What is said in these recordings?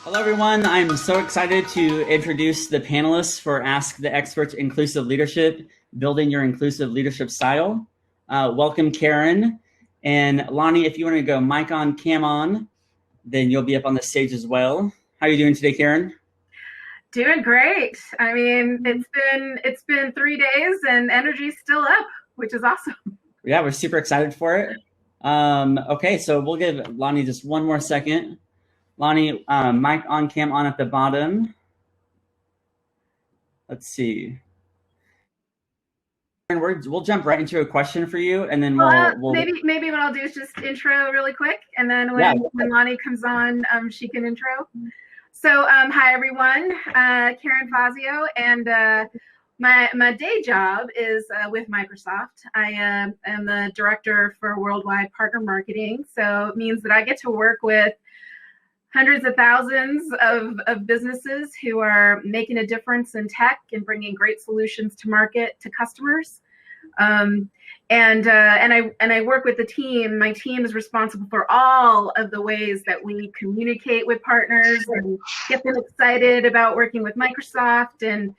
Hello, everyone. I'm so excited to introduce the panelists for Ask the Experts Inclusive Leadership, Building Your Inclusive Leadership Style. Welcome, Karen. And Lonnie, if you want to go mic on, cam on, then you'll be up on the stage as well. How are you doing today, Karen? Doing great. I mean, it's been 3 days and energy's still up, which is awesome. Yeah, we're super excited for it. Okay, so we'll give Lonnie just one more second. Lonnie, mic on, cam on at the bottom. Let's see. And we'll jump right into a question for you, and then we'll maybe what I'll do is just intro really quick, and then when Lonnie comes on, she can intro. So hi everyone, Karen Fazio, and my day job is with Microsoft. I am the director for worldwide partner marketing, so it means that I get to work with hundreds of thousands of businesses who are making a difference in tech and bringing great solutions to market to customers. And I work with the team. My team is responsible for all of the ways that we communicate with partners and get them excited about working with Microsoft, and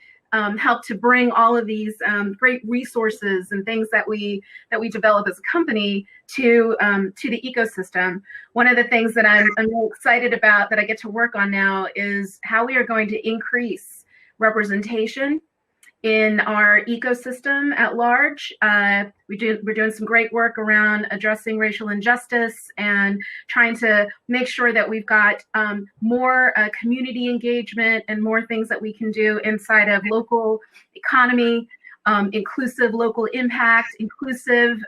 help to bring all of these great resources and things that we develop as a company to the ecosystem. One of the things that I'm really excited about that I get to work on now is how we are going to increase representation in our ecosystem at large. We're doing some great work around addressing racial injustice and trying to make sure that we've got more community engagement and more things that we can do inside of local economy, inclusive local impact, inclusive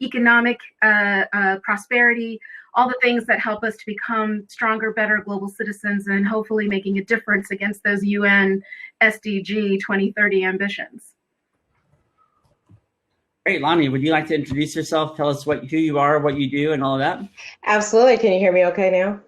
economic prosperity, all the things that help us to become stronger, better global citizens, and hopefully making a difference against those UN SDG 2030 ambitions. Great. Lonnie, would you like to introduce yourself? Tell us who you are, what you do, and all of that? Absolutely. Can you hear me okay now?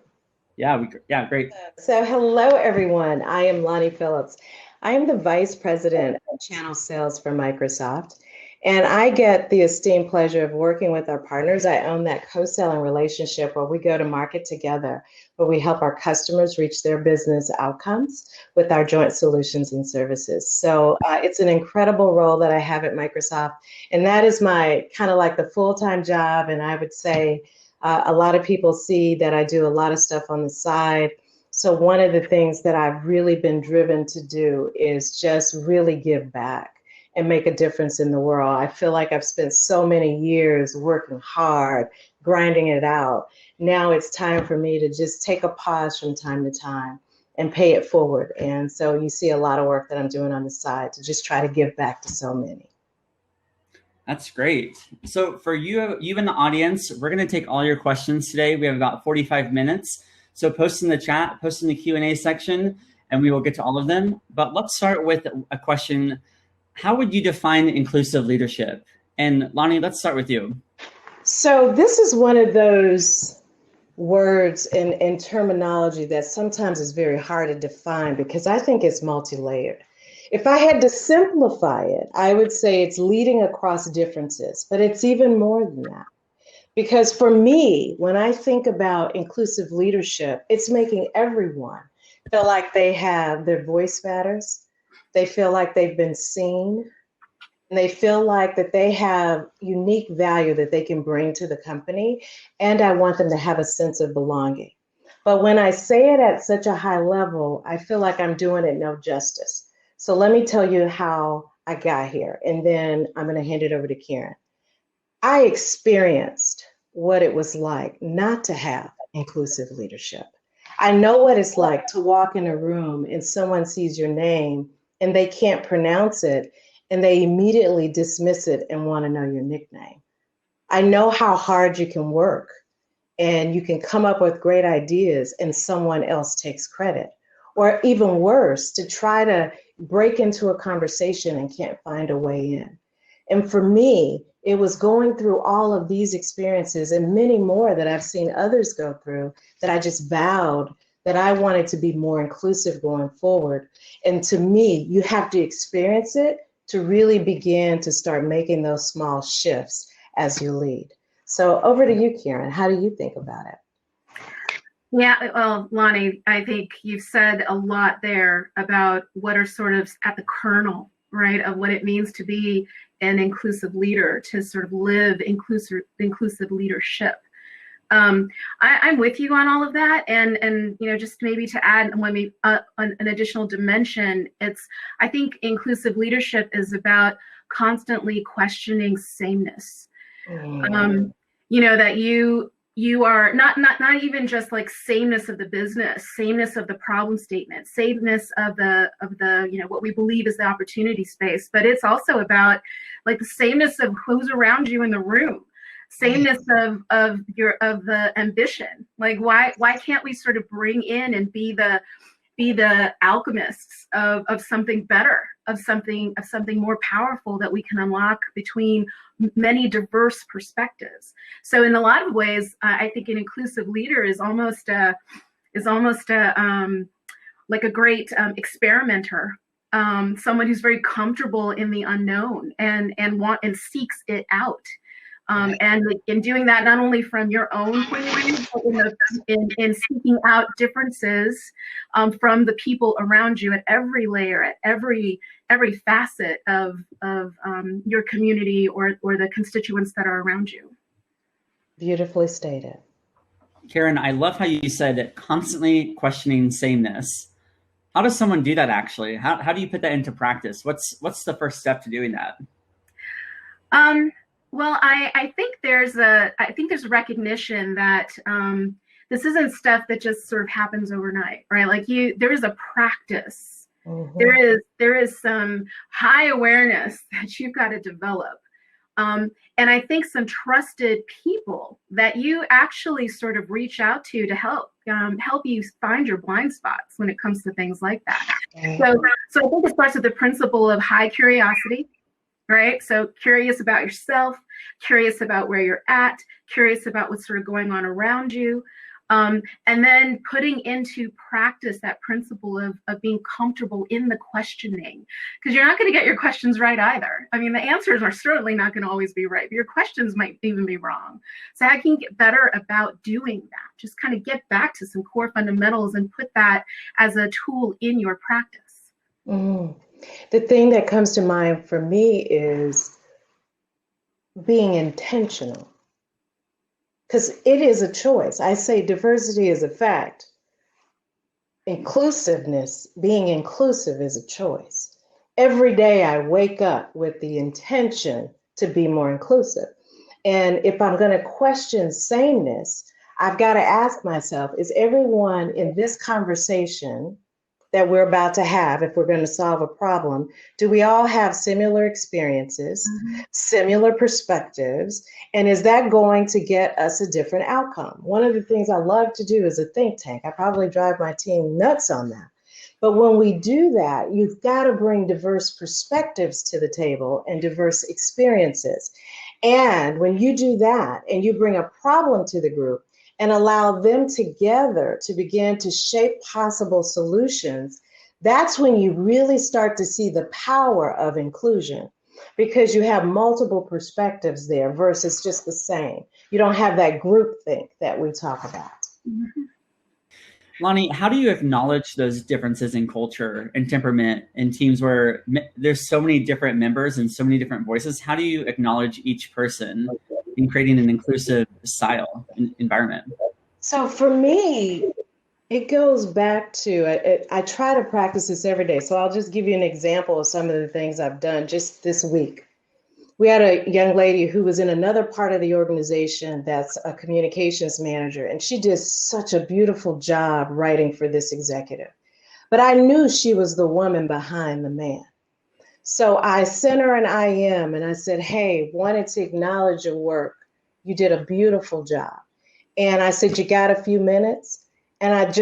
Yeah, great. So hello, everyone. I am Lonnie Phillips. I am the Vice President of Channel Sales for Microsoft. And I get the esteemed pleasure of working with our partners. I own that co-selling relationship where we go to market together, where we help our customers reach their business outcomes with our joint solutions and services. So it's an incredible role that I have at Microsoft. And that is my kind of like the full-time job. And I would say a lot of people see that I do a lot of stuff on the side. So one of the things that I've really been driven to do is just really give back and make a difference in the world. I feel like I've spent so many years working hard, grinding it out. Now it's time for me to just take a pause from time to time and pay it forward. And so you see a lot of work that I'm doing on the side to just try to give back to so many. That's great. So for you in the audience, we're going to take all your questions today. We have about 45 minutes. So post in the chat, post in the Q&A section, and we will get to all of them. But let's start with a question. How would you define inclusive leadership? And Lonnie, let's start with you. So this is one of those words and terminology that sometimes is very hard to define because I think it's multi-layered. If I had to simplify it, I would say it's leading across differences, but it's even more than that. Because for me, when I think about inclusive leadership, it's making everyone feel like they have their voice matters. They feel like they've been seen, and they feel like that they have unique value that they can bring to the company, and I want them to have a sense of belonging. But when I say it at such a high level, I feel like I'm doing it no justice. So let me tell you how I got here, and then I'm going to hand it over to Karen. I experienced what it was like not to have inclusive leadership. I know what it's like to walk in a room and someone sees your name and they can't pronounce it, and they immediately dismiss it and want to know your nickname. I know how hard you can work, and you can come up with great ideas and someone else takes credit. Or even worse, to try to break into a conversation and can't find a way in. And for me, it was going through all of these experiences and many more that I've seen others go through that I just vowed that I wanted to be more inclusive going forward. And to me, you have to experience it to really begin to start making those small shifts as you lead. So over to you, Karen. How do you think about it? Yeah, well, Lonnie, I think you've said a lot there about what are sort of at the kernel, right, of what it means to be an inclusive leader, to sort of live inclusive leadership. I'm with you on all of that, and just maybe to add an additional dimension, I think inclusive leadership is about constantly questioning sameness. That you are not even just like sameness of the business, sameness of the problem statement, sameness of the what we believe is the opportunity space, but it's also about like the sameness of who's around you in the room, sameness of the ambition. Like why can't we sort of bring in and be the alchemists of something better, of something more powerful that we can unlock between many diverse perspectives. So in a lot of ways, I think an inclusive leader is almost like a great experimenter, someone who's very comfortable in the unknown and seeks it out. And in doing that, not only from your own point of view, but in seeking out differences from the people around you at every layer, at every facet of your community or the constituents that are around you. Beautifully stated. Karen, I love how you said constantly questioning sameness. How does someone do that actually? How do you put that into practice? What's the first step to doing that? Well, I think there's a recognition that this isn't stuff that just sort of happens overnight, right? Like there is a practice. Mm-hmm. There is some high awareness that you've got to develop. And I think some trusted people that you actually sort of reach out to help you find your blind spots when it comes to things like that. Mm-hmm. So I think it starts with the principle of high curiosity. Right? So curious about yourself, curious about where you're at, curious about what's sort of going on around you. And then putting into practice that principle of being comfortable in the questioning, because you're not going to get your questions right either. I mean, the answers are certainly not going to always be right, but your questions might even be wrong. So how can you get better about doing that? Just kind of get back to some core fundamentals and put that as a tool in your practice. Mm. The thing that comes to mind for me is being intentional, because it is a choice. I say diversity is a fact. Inclusiveness, being inclusive, is a choice. Every day I wake up with the intention to be more inclusive. And if I'm going to question sameness, I've got to ask myself, is everyone in this conversation that we're about to have, if we're going to solve a problem, do we all have similar experiences, mm-hmm. similar perspectives, and is that going to get us a different outcome? One of the things I love to do is a think tank. I probably drive my team nuts on that. But when we do that, you've got to bring diverse perspectives to the table and diverse experiences. And when you do that and you bring a problem to the group, and allow them together to begin to shape possible solutions, that's when you really start to see the power of inclusion, because you have multiple perspectives there versus just the same. You don't have that groupthink that we talk about. Mm-hmm. Lonnie, how do you acknowledge those differences in culture and temperament in teams where there's so many different members and so many different voices? How do you acknowledge each person in creating an inclusive style environment? So for me, it goes back to, I try to practice this every day. So I'll just give you an example of some of the things I've done just this week. We had a young lady who was in another part of the organization that's a communications manager, and she did such a beautiful job writing for this executive. But I knew she was the woman behind the man. So I sent her an IM and I said, hey, wanted to acknowledge your work. You did a beautiful job. And I said, you got a few minutes? And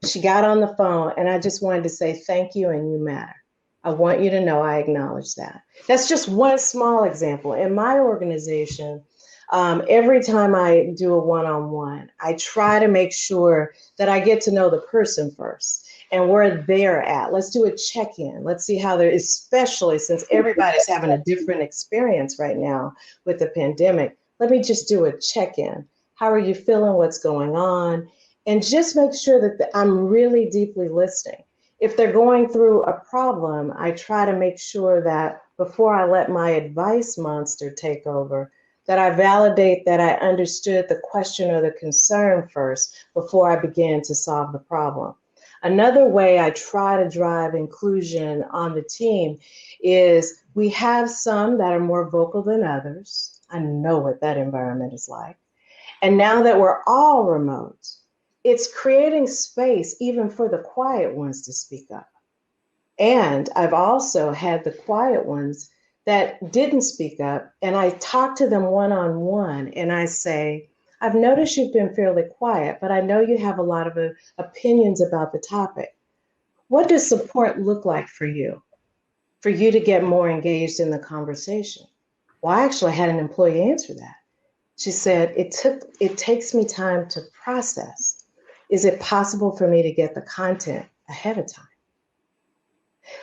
she got on the phone and I just wanted to say thank you and you matter. I want you to know I acknowledge that. That's just one small example. In my organization, every time I do a one-on-one, I try to make sure that I get to know the person first and where they're at. Let's do a check-in. Let's see how they're, especially since everybody's having a different experience right now with the pandemic. Let me just do a check-in. How are you feeling? What's going on? and just make sure that I'm really deeply listening. If they're going through a problem, I try to make sure that before I let my advice monster take over, that I validate that I understood the question or the concern first before I begin to solve the problem. Another way I try to drive inclusion on the team is we have some that are more vocal than others. I know what that environment is like. And now that we're all remote, it's creating space even for the quiet ones to speak up. And I've also had the quiet ones that didn't speak up, and I talk to them one-on-one, and I say, I've noticed you've been fairly quiet, but I know you have a lot of opinions about the topic. What does support look like for you to get more engaged in the conversation? Well, I actually had an employee answer that. She said, it takes me time to process. Is it possible for me to get the content ahead of time?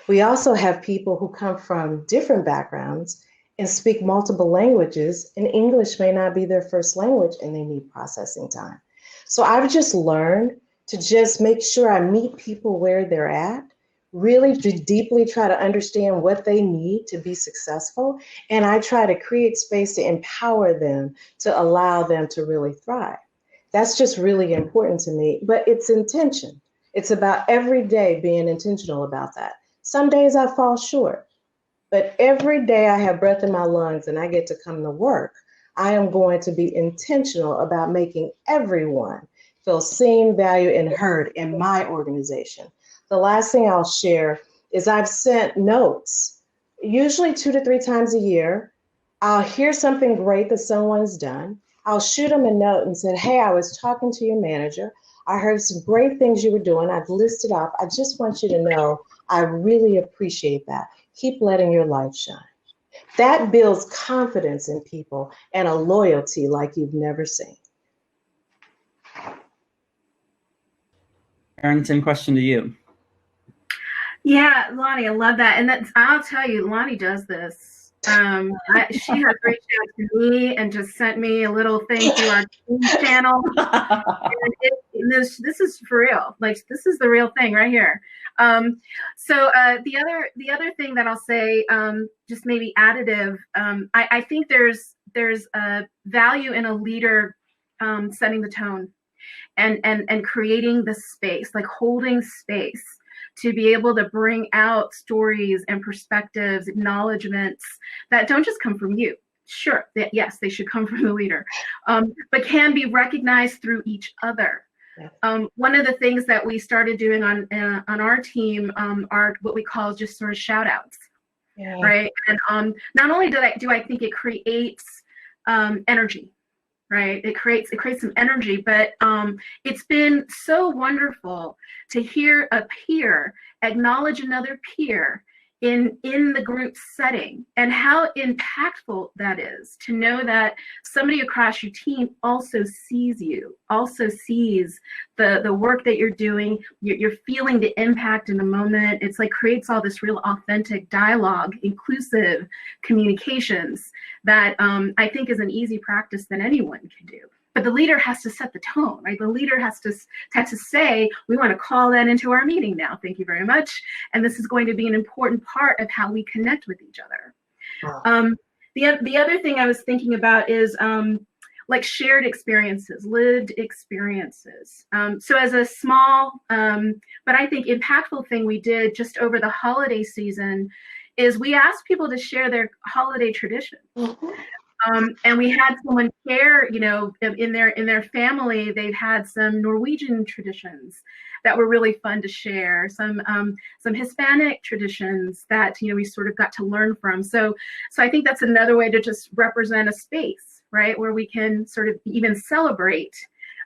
We also have people who come from different backgrounds and speak multiple languages, and English may not be their first language, and they need processing time. So I've just learned to just make sure I meet people where they're at, really deeply try to understand what they need to be successful, and I try to create space to empower them, to allow them to really thrive. That's just really important to me, but it's intention. It's about every day being intentional about that. Some days I fall short, but every day I have breath in my lungs and I get to come to work, I am going to be intentional about making everyone feel seen, valued, and heard in my organization. The last thing I'll share is I've sent notes, usually 2 to 3 times a year. I'll hear something great that someone's done. I'll shoot them a note and say, hey, I was talking to your manager. I heard some great things you were doing. I've listed up. I just want you to know I really appreciate that. Keep letting your light shine. That builds confidence in people and a loyalty like you've never seen. Erin, same question to you. Yeah, Lonnie, I love that. And I'll tell you, Lonnie does this. She has reached out to me and just sent me a little thing through our team channel. And this is for real. Like, this is the real thing right here. So the other thing that I'll say, just maybe additive, I think there's a value in a leader setting the tone and creating the space, like holding space to be able to bring out stories and perspectives, acknowledgments that don't just come from you. Sure, yes, they should come from the leader, but can be recognized through each other. One of the things that we started doing on our team are what we call just sort of shout outs, right? And not only do I think it creates energy, right? It creates some energy, but it's been so wonderful to hear a peer acknowledge another peer in the group setting, and how impactful that is to know that somebody across your team also sees you, also sees the work that you're doing. You're feeling the impact in the moment. It's like creates all this real authentic dialogue, inclusive communications that I think is an easy practice that anyone can do. But the leader has to set the tone, right? The leader has to say, we want to call that into our meeting now. Thank you very much. And this is going to be an important part of how we connect with each other. Wow. The other thing I was thinking about is like shared experiences, lived experiences. So as a small, but I think impactful thing we did just over the holiday season is we asked people to share their holiday traditions. Mm-hmm. And we had someone share, in their family, they've had some Norwegian traditions that were really fun to share, some Hispanic traditions that, we sort of got to learn from. So I think that's another way to just represent a space, right, where we can sort of even celebrate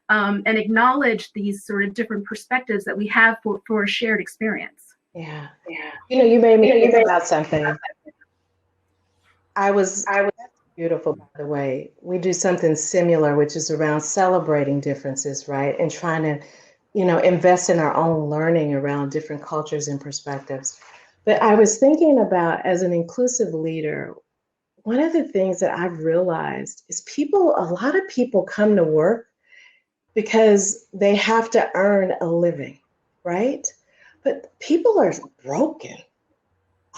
and acknowledge these sort of different perspectives that we have for a shared experience. Yeah. You made me think about something. I was beautiful, by the way. We do something similar, which is around celebrating differences, right? And trying to, invest in our own learning around different cultures and perspectives. But I was thinking about, as an inclusive leader, one of the things that I've realized is a lot of people come to work because they have to earn a living, right? But people are broken.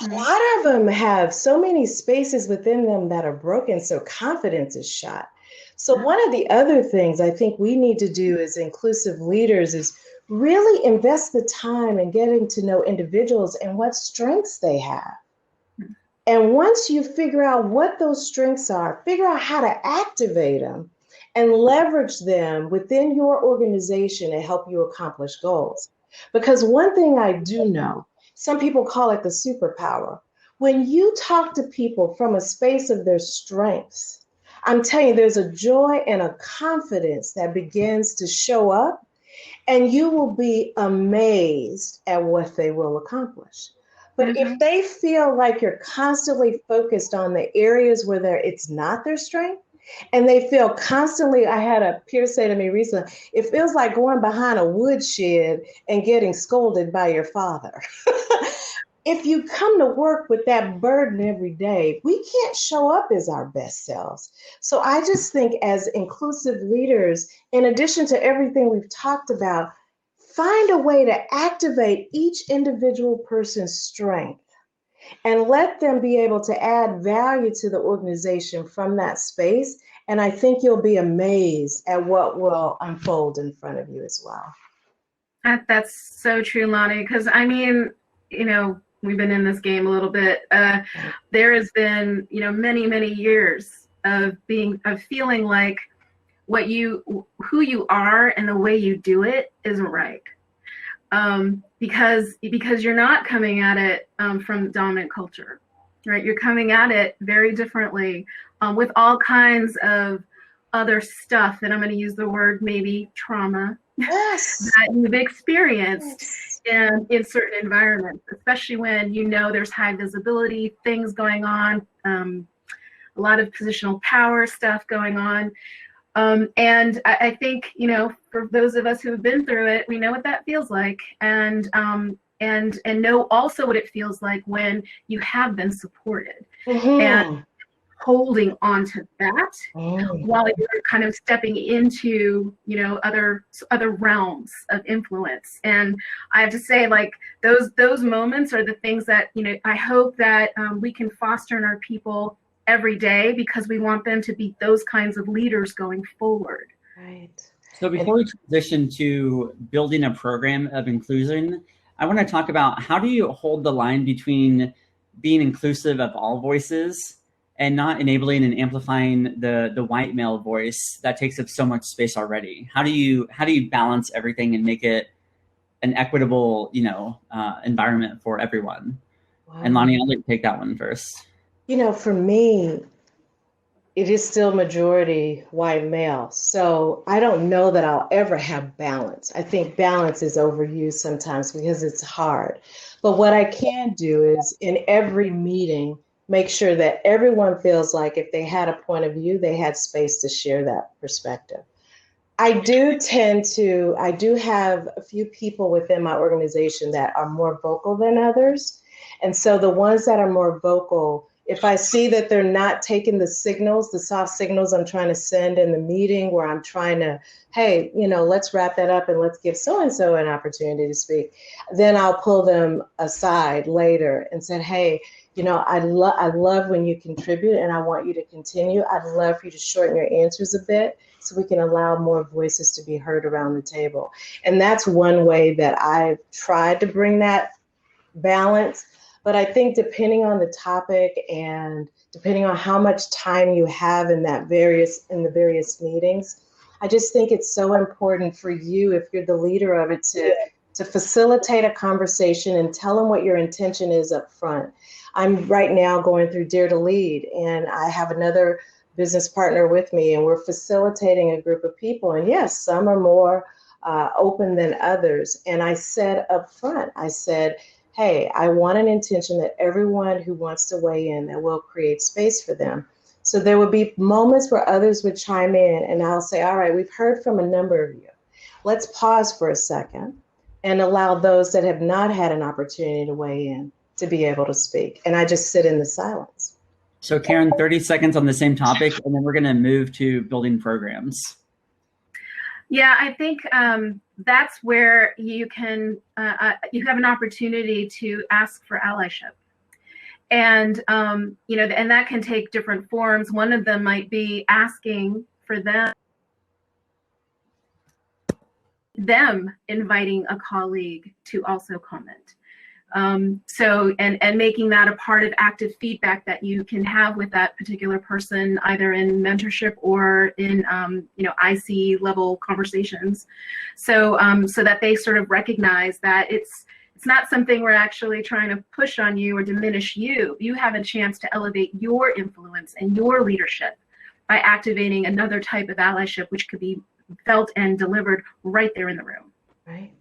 A lot of them have so many spaces within them that are broken, so confidence is shot. So one of the other things I think we need to do as inclusive leaders is really invest the time in getting to know individuals and what strengths they have. And once you figure out what those strengths are, figure out how to activate them and leverage them within your organization to help you accomplish goals. Because one thing I do know, some people call it the superpower. When you talk to people from a space of their strengths, I'm telling you, there's a joy and a confidence that begins to show up, and you will be amazed at what they will accomplish. But if they feel like you're constantly focused on the areas where it's not their strength, and they feel constantly, I had a peer say to me recently, it feels like going behind a woodshed and getting scolded by your father. If you come to work with that burden every day, we can't show up as our best selves. So I just think as inclusive leaders, in addition to everything we've talked about, find a way to activate each individual person's strength and let them be able to add value to the organization from that space. And I think you'll be amazed at what will unfold in front of you as well. That's so true, Lonnie, because I mean, we've been in this game a little bit. There has been, many, many years of feeling like who you are and the way you do it isn't right. Because you're not coming at it from dominant culture, right? You're coming at it very differently with all kinds of other stuff, and I'm going to use the word maybe trauma, yes, that you've experienced in certain environments, especially when there's high visibility things going on, a lot of positional power stuff going on. And I think, for those of us who have been through it, we know what that feels like, and know also what it feels like when you have been supported and holding on to that while you're kind of stepping into, other realms of influence. And I have to say, like, those moments are the things that, I hope that we can foster in our people every day, because we want them to be those kinds of leaders going forward. Right. So before we transition to building a program of inclusion, I want to talk about, how do you hold the line between being inclusive of all voices and not enabling and amplifying the white male voice that takes up so much space already? How do you balance everything and make it an equitable, environment for everyone? Wow. And Lonnie, I'll let you take that one first. For me, it is still majority white male. So I don't know that I'll ever have balance. I think balance is overused sometimes because it's hard. But what I can do is, in every meeting, make sure that everyone feels like if they had a point of view, they had space to share that perspective. I do have a few people within my organization that are more vocal than others. And so the ones that are more vocal, if I see that they're not taking the signals, the soft signals I'm trying to send in the meeting, where I'm trying to, hey, let's wrap that up and let's give so-and-so an opportunity to speak, then I'll pull them aside later and say, hey, I love when you contribute, and I want you to continue. I'd love for you to shorten your answers a bit so we can allow more voices to be heard around the table. And that's one way that I've tried to bring that balance. But I think depending on the topic and depending on how much time you have in the various meetings, I just think it's so important for you, if you're the leader of it, to facilitate a conversation and tell them what your intention is up front. I'm right now going through Dare to Lead, and I have another business partner with me, and we're facilitating a group of people. And yes, some are more open than others. And I said up front, hey, I want an intention that everyone who wants to weigh in, that will create space for them. So there would be moments where others would chime in, and I'll say, all right, we've heard from a number of you. Let's pause for a second and allow those that have not had an opportunity to weigh in to be able to speak. And I just sit in the silence. So Karen, 30 seconds on the same topic, and then we're going to move to building programs. Yeah, I think that's where you can you have an opportunity to ask for allyship, and and that can take different forms. One of them might be asking for them inviting a colleague to also comment. So making that a part of active feedback that you can have with that particular person, either in mentorship or in IC level conversations, so that they sort of recognize that it's not something we're actually trying to push on you or diminish you. You have a chance to elevate your influence and your leadership by activating another type of allyship, which could be felt and delivered right there in the room. Right.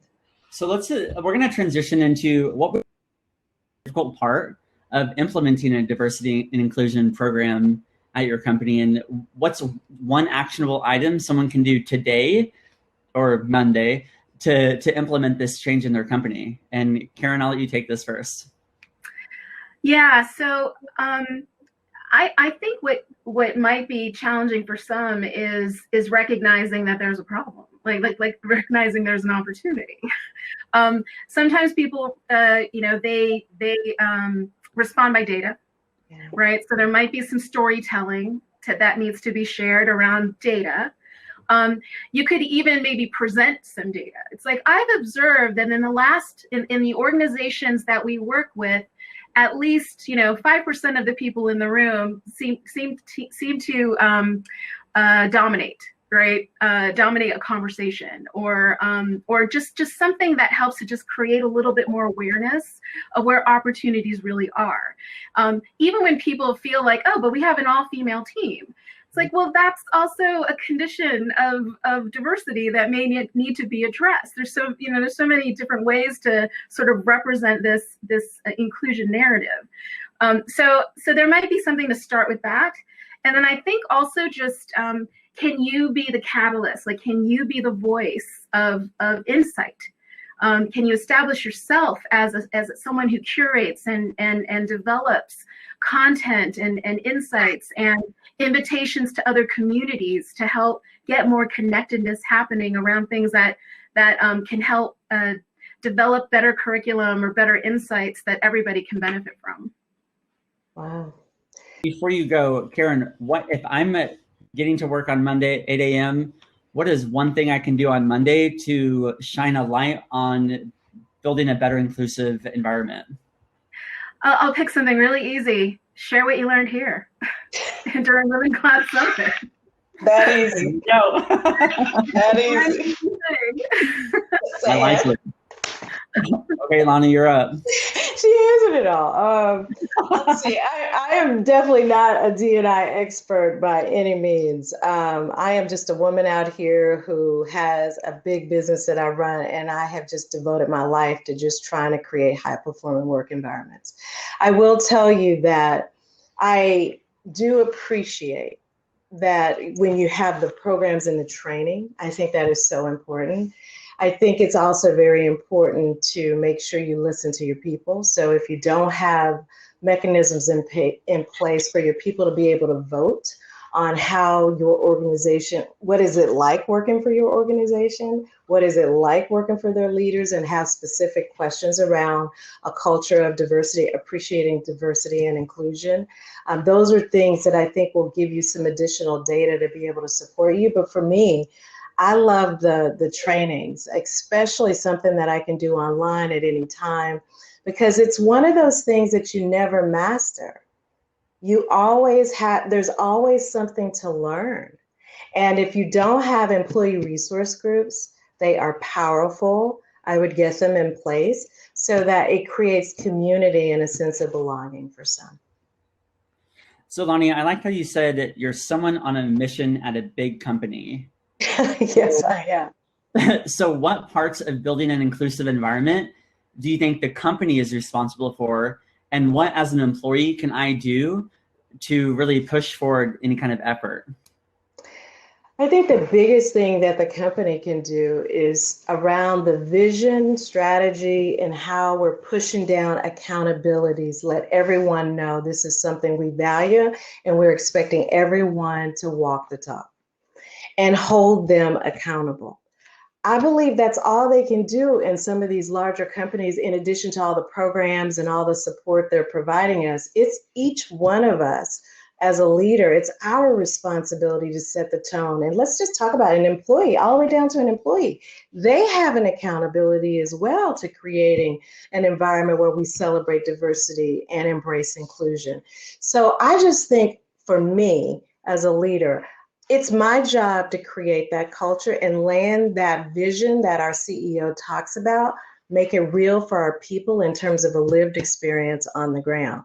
So we're going to transition into what was the difficult part of implementing a diversity and inclusion program at your company, and what's one actionable item someone can do today or Monday to implement this change in their company. And Karen, I'll let you take this first. Yeah, so I think what might be challenging for some is recognizing that there's a problem, like recognizing there's an opportunity. Sometimes people, they respond by data, right? So there might be some storytelling that needs to be shared around data. You could even maybe present some data. It's like, I've observed that in the organizations that we work with, at least 5% of the people in the room seem to dominate, right? Dominate a conversation, or just something that helps to just create a little bit more awareness of where opportunities really are. Even when people feel like, oh, but we have an all-female team. It's like, well, that's also a condition of diversity that may need to be addressed. There's so many different ways to sort of represent this inclusion narrative. So there might be something to start with that, and then I think also just can you be the catalyst? Like, can you be the voice of insight? Can you establish yourself as someone who curates and develops content and insights and invitations to other communities to help get more connectedness happening around things that can help develop better curriculum or better insights that everybody can benefit from? Wow. Before you go, Karen, what if I'm getting to work on Monday, 8 a.m., what is one thing I can do on Monday to shine a light on building a better inclusive environment? I'll pick something really easy. Share what you learned here during Living Class Summit. That easy. No. That easy. I like it. Okay, Lonnie, you're up. She answered it all. Let's see. I am definitely not a D&I expert by any means. I am just a woman out here who has a big business that I run, and I have just devoted my life to just trying to create high-performing work environments. I will tell you that I do appreciate that when you have the programs and the training. I think that is so important. I think it's also very important to make sure you listen to your people. So if you don't have mechanisms in place for your people to be able to vote on how your organization, what is it like working for your organization? What is it like working for their leaders, and have specific questions around a culture of diversity, appreciating diversity and inclusion. Those are things that I think will give you some additional data to be able to support you. But for me, I love the trainings, especially something that I can do online at any time, because it's one of those things that you never master. You always have, there's always something to learn. And if you don't have employee resource groups, they are powerful. I would get them in place so that it creates community and a sense of belonging for some. So Lonnie, I like how you said that you're someone on a mission at a big company. Yes, I am. So what parts of building an inclusive environment do you think the company is responsible for? And what, as an employee, can I do to really push forward any kind of effort? I think the biggest thing that the company can do is around the vision, strategy, and how we're pushing down accountabilities. Let everyone know this is something we value, and we're expecting everyone to walk the talk. and hold them accountable. I believe that's all they can do in some of these larger companies, in addition to all the programs and all the support they're providing us. It's each one of us as a leader, it's our responsibility to set the tone. And let's just talk about an employee, all the way down to an employee. They have an accountability as well to creating an environment where we celebrate diversity and embrace inclusion. So I just think, for me as a leader, it's my job to create that culture and land that vision that our CEO talks about, make it real for our people in terms of a lived experience on the ground.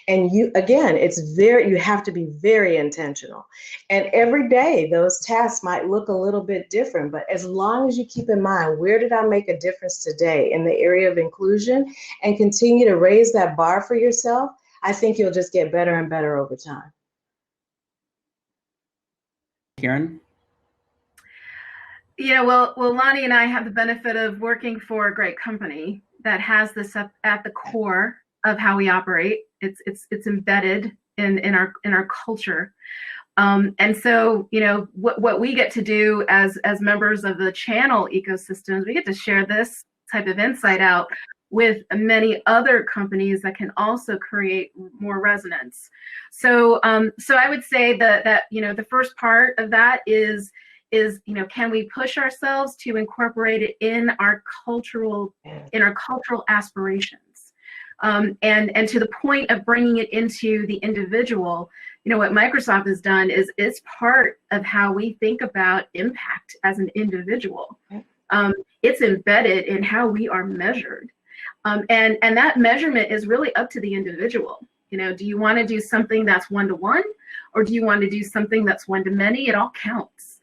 And you have to be very intentional. And every day those tasks might look a little bit different, but as long as you keep in mind, where did I make a difference today in the area of inclusion, and continue to raise that bar for yourself, I think you'll just get better and better over time. Karen? Yeah, well, Lonnie and I have the benefit of working for a great company that has this up at the core of how we operate. It's embedded in our culture, and so what we get to do as members of the channel ecosystems, we get to share this type of insight out with many other companies that can also create more resonance. So I would say that the first part of that is can we push ourselves to incorporate it in our cultural aspirations, and to the point of bringing it into the individual. What Microsoft has done is it's part of how we think about impact as an individual. It's embedded in how we are measured. And that measurement is really up to the individual. Do you want to do something that's one-to-one, or do you want to do something that's one-to-many? It all counts.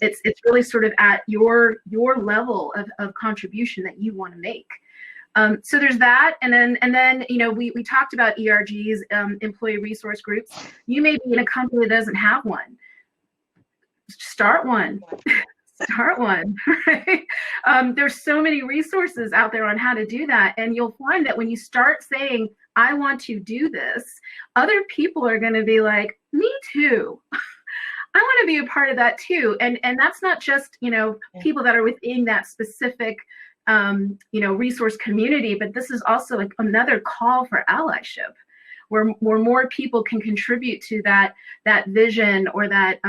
It's really sort of at your level of contribution that you want to make. So there's that, and then we talked about ERGs, employee resource groups. You may be in a company that doesn't have one. Start one. Start one, right? There's so many resources out there on how to do that. And you'll find that when you start saying, I want to do this, other people are going to be like, me too. I want to be a part of that too. And that's not just, people that are within that specific, resource community, but this is also another call for allyship, where more people can contribute to that vision, or that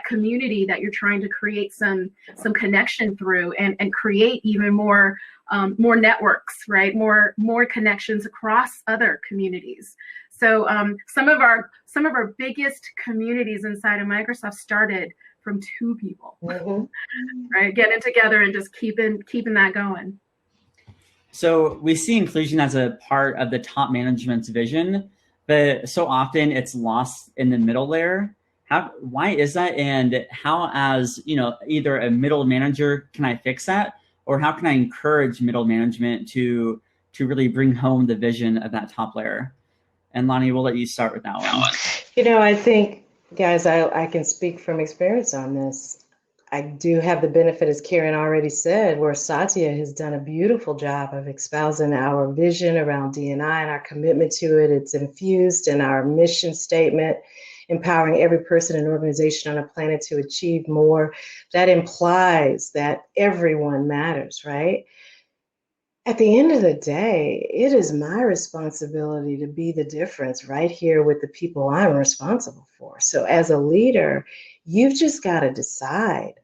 community that you're trying to create some connection through, and create even more networks, right? More connections across other communities. So some of our biggest communities inside of Microsoft started from 2 people, right? Getting together and just keeping that going. So we see inclusion as a part of the top management's vision, but so often it's lost in the middle layer. Why is that? And how, as either a middle manager, can I fix that? Or how can I encourage middle management to really bring home the vision of that top layer? And Lonnie, we'll let you start with that one. I think, guys, I can speak from experience on this. I do have the benefit, as Karen already said, where Satya has done a beautiful job of espousing our vision around D&I and our commitment to it. It's infused in our mission statement, empowering every person and organization on the planet to achieve more. That implies that everyone matters, right? At the end of the day, it is my responsibility to be the difference right here with the people I'm responsible for. So as a leader, you've just got to decide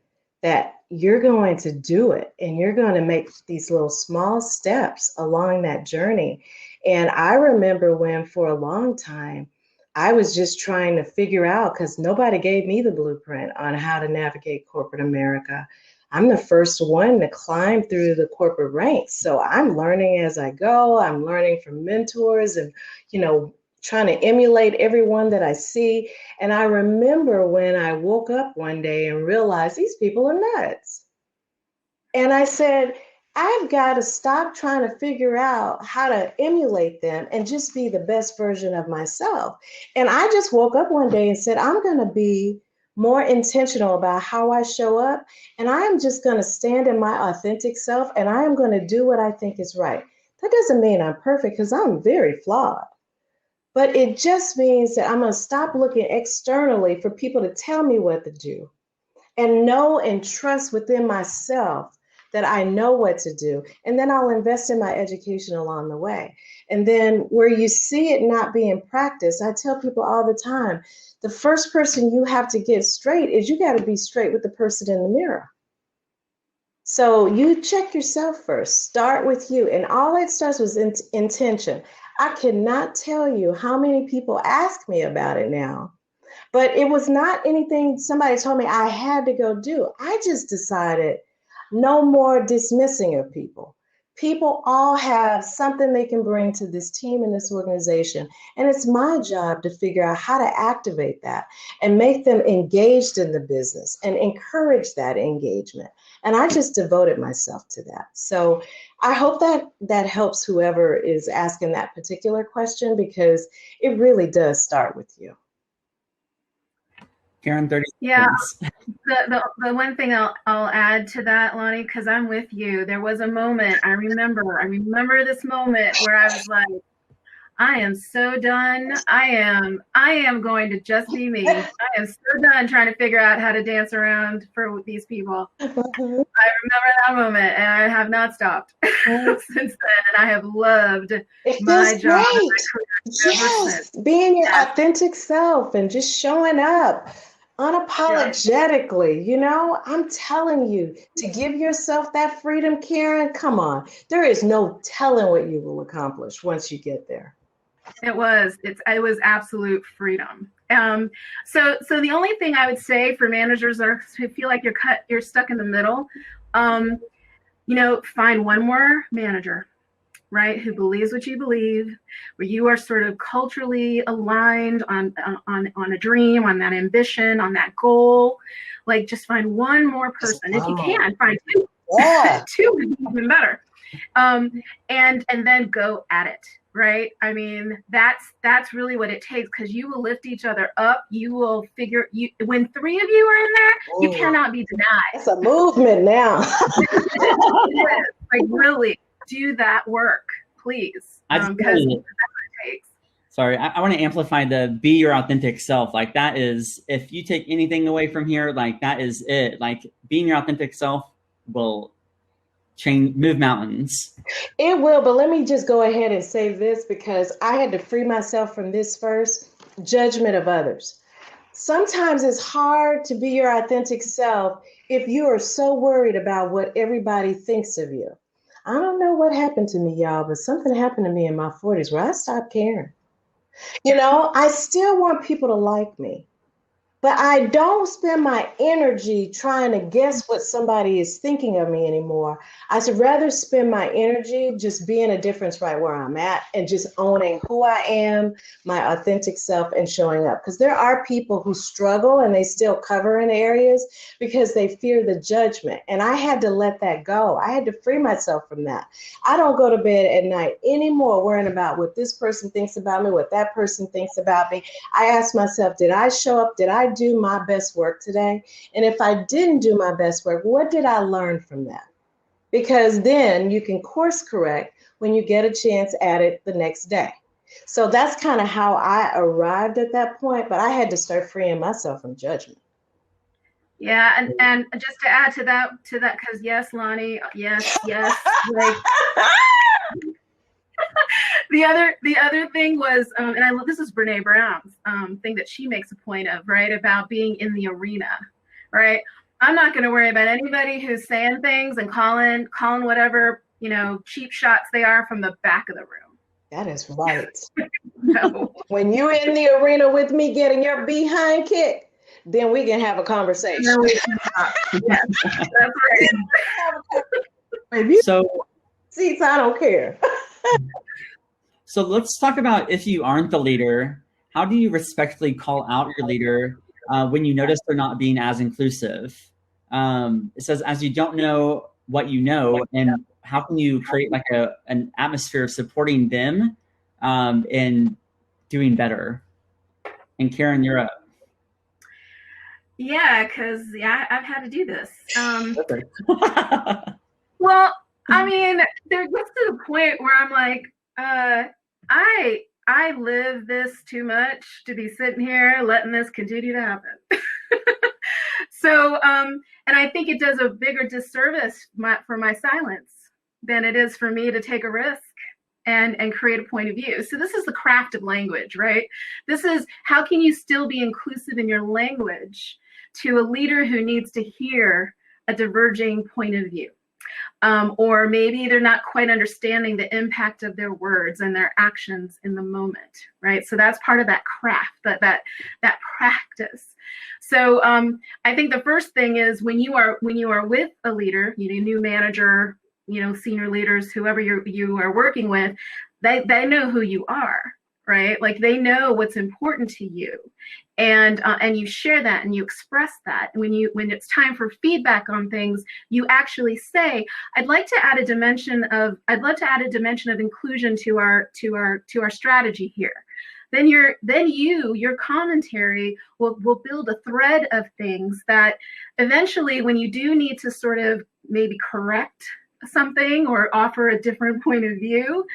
that you're going to do it, and you're going to make these little small steps along that journey. And I remember when, for a long time, I was just trying to figure out, because nobody gave me the blueprint on how to navigate corporate America. I'm the first one to climb through the corporate ranks. So I'm learning as I go. I'm learning from mentors and, trying to emulate everyone that I see. And I remember when I woke up one day and realized these people are nuts. And I said, I've got to stop trying to figure out how to emulate them and just be the best version of myself. And I just woke up one day and said, I'm going to be more intentional about how I show up. And I am just going to stand in my authentic self, and I am going to do what I think is right. That doesn't mean I'm perfect, because I'm very flawed. But it just means that I'm going to stop looking externally for people to tell me what to do. and know and trust within myself that I know what to do. And then I'll invest in my education along the way. And then where you see it not being practiced, I tell people all the time, the first person you have to get straight is you got to be straight with the person in the mirror. So you check yourself first, start with you. And all it starts with intention. I cannot tell you how many people ask me about it now, but it was not anything somebody told me I had to go do. I just decided no more dismissing of people. People all have something they can bring to this team and this organization. And it's my job to figure out how to activate that and make them engaged in the business and encourage that engagement. And I just devoted myself to that. So I hope that helps whoever is asking that particular question, because it really does start with you. Karen, 30 Yeah, seconds. the one thing I'll add to that, Lonnie, because I'm with you. There was a moment I remember this moment where I was like, I am so done. I am going to just be me. I am so done trying to figure out how to dance around for these people. I remember that moment, and I have not stopped since then. And I have loved my job. Yes, being your authentic self and just showing up unapologetically. You know, I'm telling you, to give yourself that freedom, Karen, come on. There is no telling what you will accomplish once you get there. It was absolute freedom. So the only thing I would say for managers who feel like you're stuck in the middle, find one more manager, right, who believes what you believe, where you are sort of culturally aligned on a dream, on that ambition, on that goal. Like, just find one more person. If you can, find two. Yeah. Two would be even better. And then go at it. Right. I mean, that's really what it takes, because you will lift each other up. You will when three of you are in there, you cannot be denied. It's a movement now. Like, really do that work, please. Because that's what it takes. Sorry, I want to amplify the be your authentic self. Like, that is, if you take anything away from here, like, that is it. Like, being your authentic self will move mountains. It will, but let me just go ahead and say this, because I had to free myself from this first: judgment of others. Sometimes it's hard to be your authentic self if you are so worried about what everybody thinks of you. I don't know what happened to me, y'all, but something happened to me in my 40s where I stopped caring. You know, I still want people to like me, but I don't spend my energy trying to guess what somebody is thinking of me anymore. I'd rather spend my energy just being a difference right where I'm at and just owning who I am, my authentic self, and showing up. Because there are people who struggle and they still cover in areas because they fear the judgment. And I had to let that go. I had to free myself from that. I don't go to bed at night anymore worrying about what this person thinks about me, what that person thinks about me. I ask myself, did I show up? Did I do my best work today? And if I didn't do my best work, what did I learn from that? Because then you can course correct when you get a chance at it the next day. So that's kind of how I arrived at that point, but I had to start freeing myself from judgment. Yeah, and just to add to that, because yes, Lonnie, yes, like, the other thing was, and this is Brene Brown's thing that she makes a point of, right, about being in the arena, right? I'm not going to worry about anybody who's saying things and calling whatever, cheap shots they are from the back of the room. That is right. No. When you're in the arena with me getting your behind kicked, then we can have a conversation. No, we cannot. Yes, that's right. So, seats, I don't care. So let's talk about, if you aren't the leader, how do you respectfully call out your leader when you notice they're not being as inclusive? It says, as you don't know what you know, and how can you create like an atmosphere of supporting them and doing better? And Karen, you're up. Yeah, because I've had to do this. Well, I mean, there gets to the point where I'm like, I live this too much to be sitting here letting this continue to happen. So, and I think it does a bigger disservice for my silence than it is for me to take a risk and create a point of view. So this is the craft of language, right? This is how can you still be inclusive in your language to a leader who needs to hear a diverging point of view. Or maybe they're not quite understanding the impact of their words and their actions in the moment, right? So that's part of that craft, that practice. So I think the first thing is when you are with a leader, new manager, senior leaders, whoever you are working with, they know who you are, right? Like they know what's important to you, and you share that and you express that. When it's time for feedback on things, you actually say, I'd like to add a dimension of inclusion to our strategy here. Then your commentary will build a thread of things that eventually, when you do need to sort of maybe correct something or offer a different point of view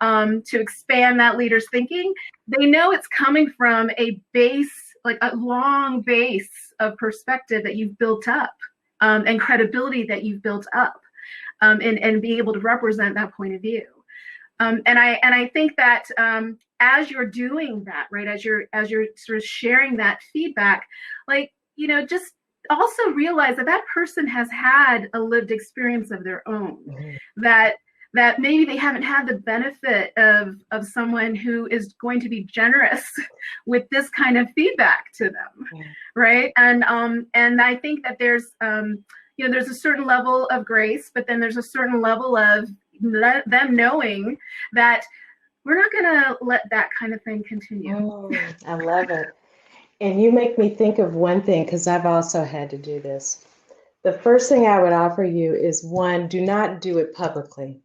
to expand that leader's thinking, they know it's coming from a base, like a long base of perspective that you've built up and credibility that you've built up and be able to represent that point of view. And I think that as you're doing that, right, as you're sort of sharing that feedback, like, just also realize that person has had a lived experience of their own, that maybe they haven't had the benefit of someone who is going to be generous with this kind of feedback to them, right? And I think that there's there's a certain level of grace, but then there's a certain level of them knowing that we're not going to let that kind of thing continue. I love it. And you make me think of one thing, because I've also had to do this. The first thing I would offer you is, one, do not do it publicly.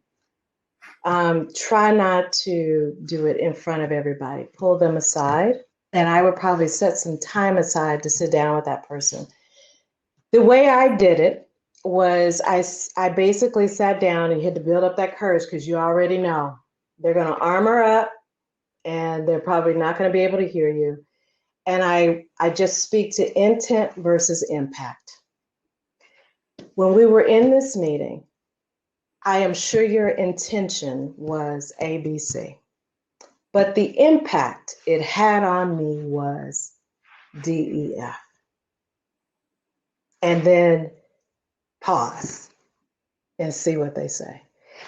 Try not to do it in front of everybody. Pull them aside. And I would probably set some time aside to sit down with that person. The way I did it was I basically sat down and you had to build up that courage, because you already know they're going to armor up and they're probably not going to be able to hear you. And I just speak to intent versus impact. When we were in this meeting, I am sure your intention was ABC, but the impact it had on me was DEF. And then pause and see what they say.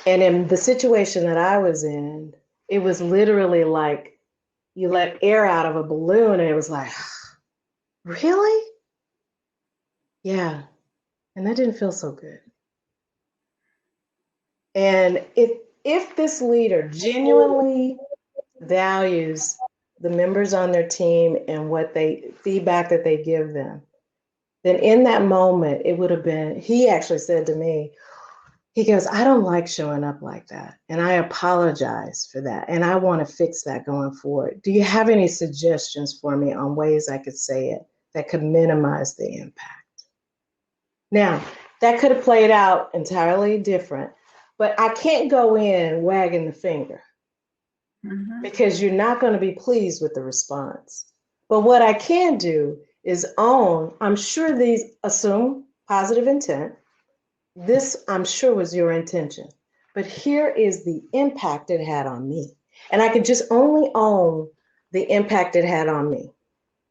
And in the situation that I was in, it was literally like you let air out of a balloon and it was like, really? Yeah. And that didn't feel so good. And if this leader genuinely values the members on their team and feedback that they give them, then in that moment, it would have been, he actually said to me, he goes, I don't like showing up like that. And I apologize for that. And I want to fix that going forward. Do you have any suggestions for me on ways I could say it that could minimize the impact? Now, that could have played out entirely different, but I can't go in wagging the finger because you're not going to be pleased with the response. But what I can do is own, I'm sure these assume positive intent. This, I'm sure, was your intention, but here is the impact it had on me. And I could just only own the impact it had on me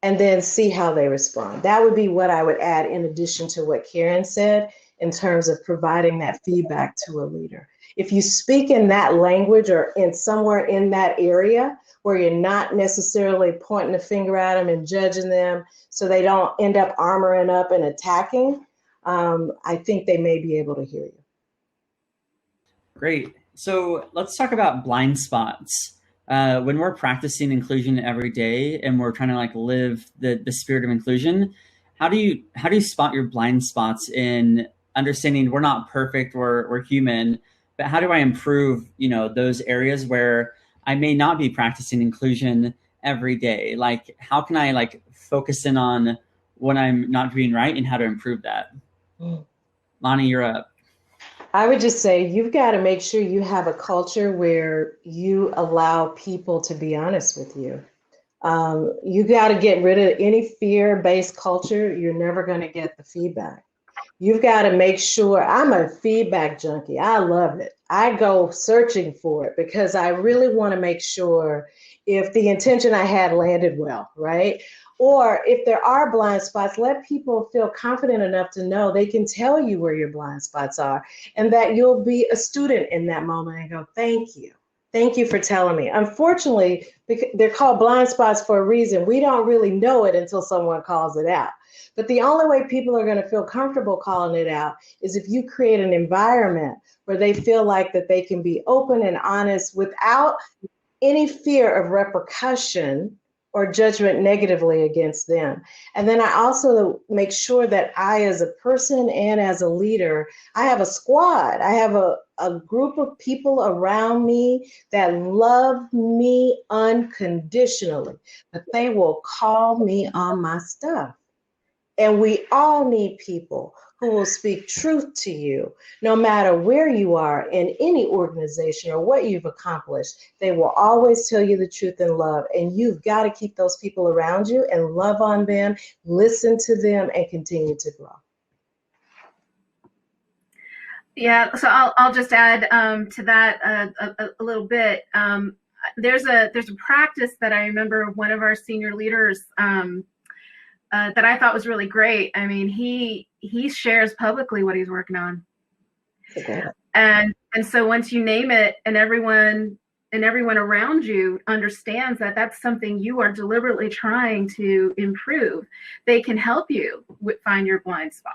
and then see how they respond. That would be what I would add in addition to what Karen said in terms of providing that feedback to a leader. If you speak in that language or in somewhere in that area where you're not necessarily pointing a finger at them and judging them so they don't end up armoring up and attacking, I think they may be able to hear you. Great. So let's talk about blind spots. When we're practicing inclusion every day and we're trying to live the spirit of inclusion, how do you spot your blind spots in understanding we're not perfect, we're human, but how do I improve, those areas where I may not be practicing inclusion every day? Like, how can I focus in on what I'm not doing right and how to improve that? Lonnie, you're up. I would just say you've got to make sure you have a culture where you allow people to be honest with you. You got to get rid of any fear-based culture. You're never going to get the feedback. You've got to make sure. I'm a feedback junkie. I love it. I go searching for it because I really want to make sure if the intention I had landed well, right? Or if there are blind spots, let people feel confident enough to know they can tell you where your blind spots are and that you'll be a student in that moment and go, thank you. Thank you for telling me. Unfortunately, they're called blind spots for a reason. We don't really know it until someone calls it out. But the only way people are going to feel comfortable calling it out is if you create an environment where they feel like that they can be open and honest without any fear of repercussion or judgment negatively against them. And then I also make sure that I, as a person and as a leader, I have a squad. I have a group of people around me that love me unconditionally, but they will call me on my stuff. And we all need people who will speak truth to you, no matter where you are in any organization or what you've accomplished. They will always tell you the truth in love. And you've got to keep those people around you and love on them, listen to them, and continue to grow. Yeah, so I'll just add to that a little bit. There's a practice that I remember one of our senior leaders that I thought was really great. I mean, he shares publicly what he's working on, Okay. and so once you name it, and everyone around you understands that that's something you are deliberately trying to improve, they can help you find your blind spot,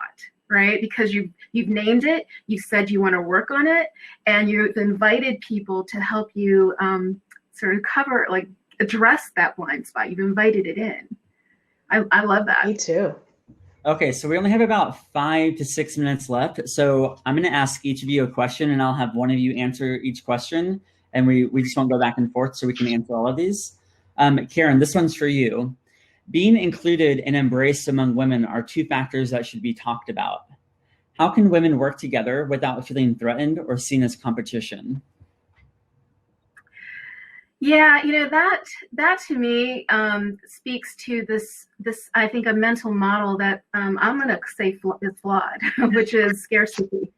right? Because you've named it, you said you want to work on it, and you've invited people to help you sort of address that blind spot. You've invited it in. I love that. Me too. Okay, so we only have about 5 to 6 minutes left. So I'm going to ask each of you a question, and I'll have one of you answer each question. And we just won't go back and forth, so we can answer all of these. Karen, this one's for you. Being included and embraced among women are 2 factors that should be talked about. How can women work together without feeling threatened or seen as competition? Yeah, that to me speaks to this I think a mental model that I'm going to say is flawed, which is scarcity.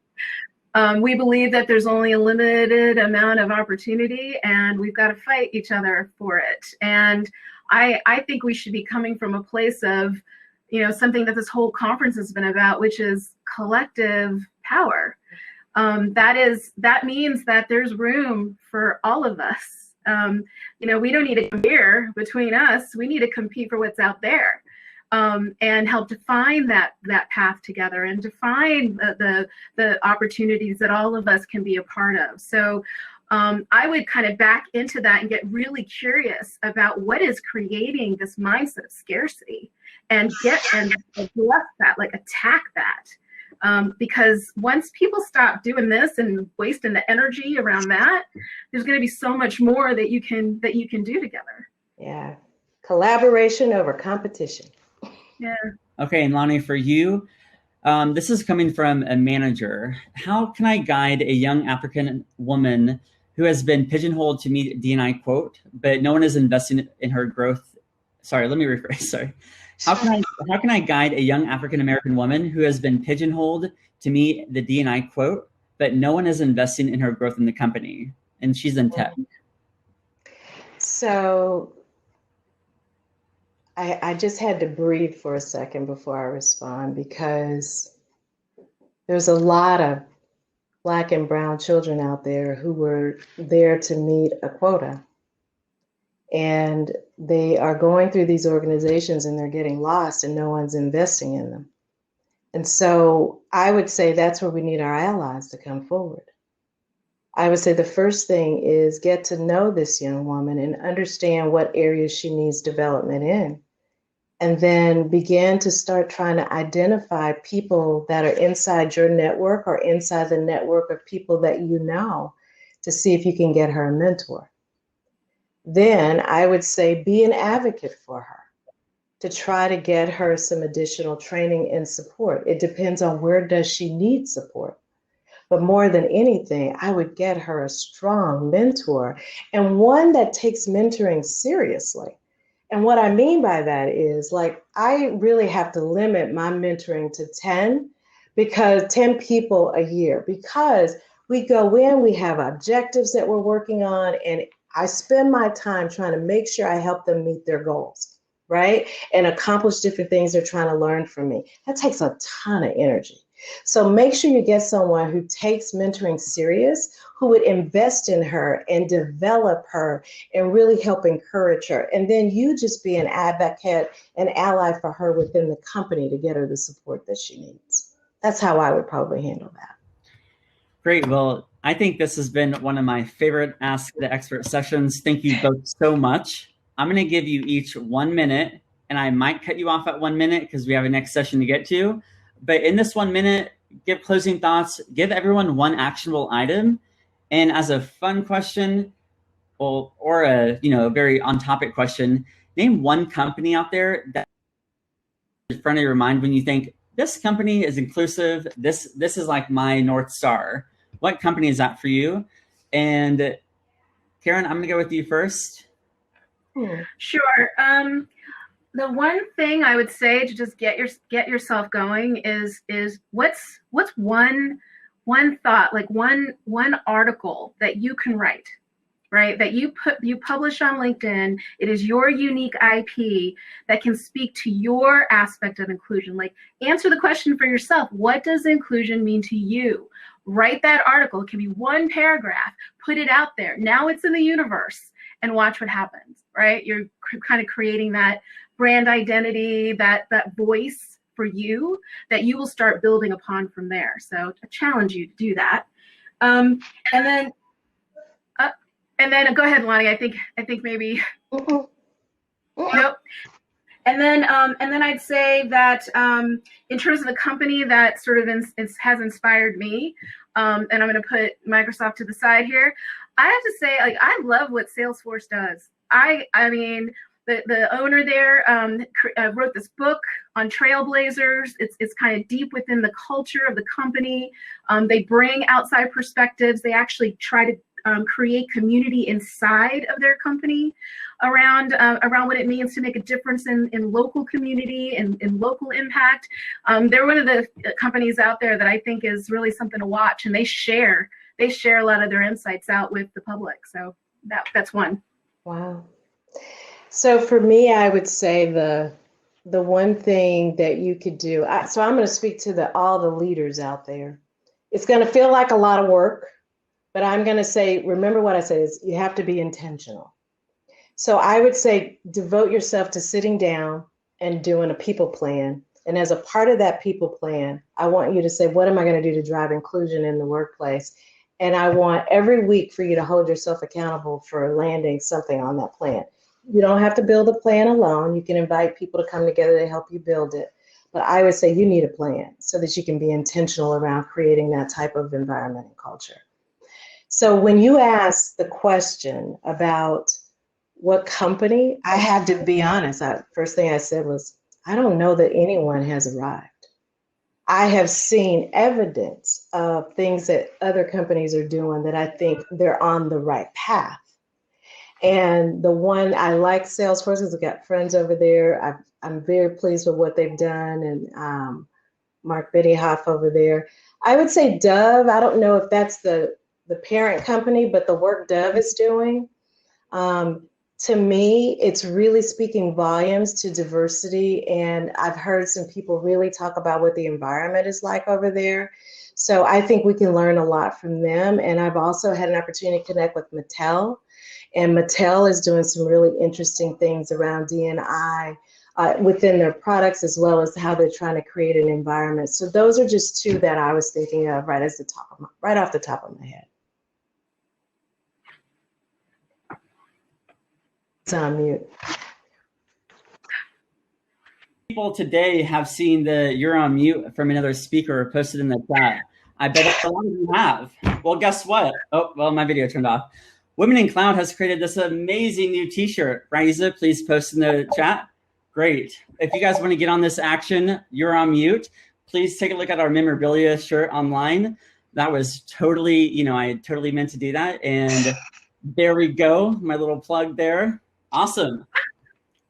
We believe that there's only a limited amount of opportunity, and we've got to fight each other for it. And I think we should be coming from a place of, something that this whole conference has been about, which is collective power. That means that there's room for all of us. We don't need to compare between us. We need to compete for what's out there, and help define that path together and define the opportunities that all of us can be a part of. So I would kind of back into that and get really curious about what is creating this mindset of scarcity, and address that, attack that. Because once people stop doing this and wasting the energy around that, there's going to be so much more that you can do together. Yeah, collaboration over competition. Yeah. Okay, and Lonnie, for you, this is coming from a manager. How can I guide a young African woman who has been pigeonholed to meet D&I quote, but no one is investing in her growth? Sorry, let me rephrase. Sorry. How can I guide a young African-American woman who has been pigeonholed to meet the D&I quote, but no one is investing in her growth in the company? And she's in tech. So I just had to breathe for a second before I respond, because there's a lot of Black and brown children out there who were there to meet a quota. And they are going through these organizations and they're getting lost and no one's investing in them. And so I would say that's where we need our allies to come forward. I would say the first thing is get to know this young woman and understand what areas she needs development in. And then begin to start trying to identify people that are inside your network or inside the network of people that you know, to see if you can get her a mentor. Then I would say be an advocate for her, to try to get her some additional training and support. It depends on where does she need support. But more than anything, I would get her a strong mentor, and one that takes mentoring seriously And what I mean by that is, like, I really have to limit my mentoring to 10 people a year, because we go in, we have objectives that we're working on, and I spend my time trying to make sure I help them meet their goals, right? And accomplish different things they're trying to learn from me. That takes a ton of energy. So make sure you get someone who takes mentoring serious, who would invest in her and develop her and really help encourage her. And then you just be an advocate, an ally for her within the company to get her the support that she needs. That's how I would probably handle that. Great. Well, I think this has been one of my favorite Ask the Expert sessions. Thank you both so much. I'm going to give you each 1 minute, and I might cut you off at 1 minute because we have a next session to get to. But in this 1 minute, give closing thoughts, give everyone one actionable item. And as a fun question, or a very on-topic question, name one company out there that is in front of your mind when you think, this company is inclusive, this is like my North Star. What company is that for you? And Karen, I'm gonna go with you first. Sure. The one thing I would say to just get yourself going is what's one thought, like one article that you can write, right? That you publish on LinkedIn. It is your unique IP that can speak to your aspect of inclusion. Like, answer the question for yourself. What does inclusion mean to you? Write that article. It can be one paragraph. Put it out there. Now it's in the universe, and watch what happens, right? You're kind of creating that brand identity, that voice for you that you will start building upon from there. So I challenge you to do that. And then go ahead, Lonnie. I think maybe. Nope. And then I'd say that in terms of the company that sort of has inspired me, and I'm going to put Microsoft to the side here. I have to say, like, I love what Salesforce does. I mean, the owner there wrote this book on trailblazers. It's kind of deep within the culture of the company. They bring outside perspectives. They actually try to create community inside of their company around what it means to make a difference in local community and in local impact. They're one of the companies out there that I think is really something to watch, and they share a lot of their insights out with the public. So that's one. Wow. So for me, I would say the one thing that you could do. So I'm going to speak to all the leaders out there. It's going to feel like a lot of work, but I'm going to say, remember what I said is you have to be intentional. So I would say devote yourself to sitting down and doing a people plan. And as a part of that people plan, I want you to say, what am I going to do to drive inclusion in the workplace? And I want every week for you to hold yourself accountable for landing something on that plan. You don't have to build a plan alone. You can invite people to come together to help you build it. But I would say you need a plan so that you can be intentional around creating that type of environment and culture. So when you ask the question about what company, I had to be honest. First thing I said was, I don't know that anyone has arrived. I have seen evidence of things that other companies are doing that I think they're on the right path. And the one I like, Salesforce, because I've got friends over there. I'm very pleased with what they've done, and Mark Biddinghoff over there. I would say Dove. I don't know if that's the parent company, but the work Dove is doing, to me, it's really speaking volumes to diversity. And I've heard some people really talk about what the environment is like over there. So I think we can learn a lot from them. And I've also had an opportunity to connect with Mattel. And Mattel is doing some really interesting things around D&I within their products, as well as how they're trying to create an environment. So those are just two that I was thinking of right off the top of my head. It's on mute. People today have seen the "you're on mute" from another speaker posted in the chat. I bet a lot of you have. Well, guess what? Oh, well, my video turned off. Women in Cloud has created this amazing new t-shirt. Raisa, please post in the chat. Great. If you guys want to get on this action, "you're on mute," please take a look at our memorabilia shirt online. That was totally, I totally meant to do that. And there we go. My little plug there. Awesome.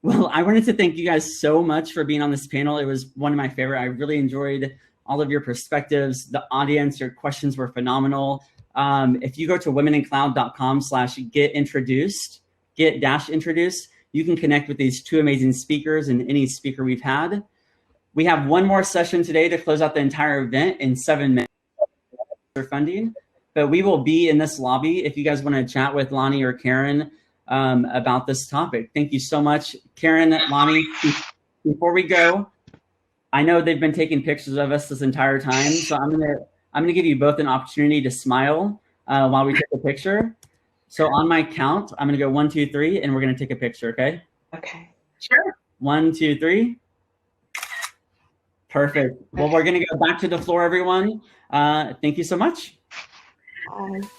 Well, I wanted to thank you guys so much for being on this panel. It was one of my favorite. I really enjoyed all of your perspectives. The audience, your questions were phenomenal. If you go to womeninCloud.com/get-introduced, you can connect with these two amazing speakers and any speaker we've had. We have one more session today to close out the entire event in 7 minutes for funding, but we will be in this lobby if you guys want to chat with Lonnie or Karen about this topic. Thank you so much, Karen, Lonnie. Before we go, I know they've been taking pictures of us this entire time, so I'm gonna give you both an opportunity to smile while we take a picture. So on my count, I'm gonna go 1, 2, 3, and we're gonna take a picture. Okay? Okay. Sure. 1, 2, 3. Perfect. Well, we're gonna go back to the floor, everyone. Thank you so much.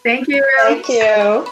Thank you. Thank you.